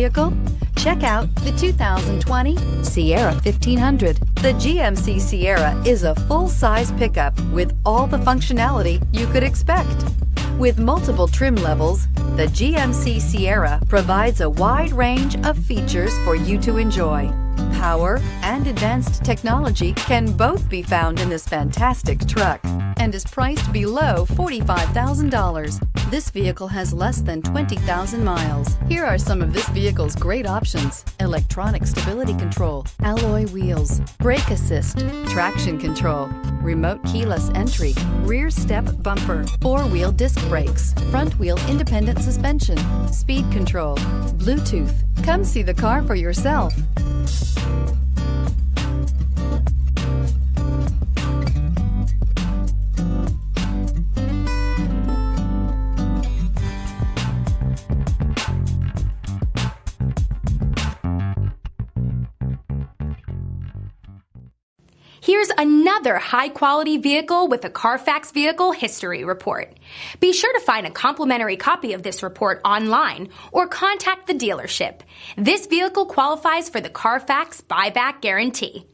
vehicle? Check out the 2020 Sierra 1500. The GMC Sierra is a full-size pickup with all the functionality you could expect. With multiple trim levels, the GMC Sierra provides a wide range of features for you to enjoy. Power and advanced technology can both be found in this fantastic truck and is priced below $45,000. This vehicle has less than 20,000 miles. Here are some of this vehicle's great options: electronic stability control, alloy wheels, brake assist, traction control, remote keyless entry, rear step bumper, four-wheel disc brakes, front wheel independent suspension, speed control, Bluetooth. Come see the car for yourself. Here's another high-quality vehicle with a Carfax Vehicle History Report. Be sure to find a complimentary copy of this report online or contact the dealership. This vehicle qualifies for the Carfax Buyback Guarantee.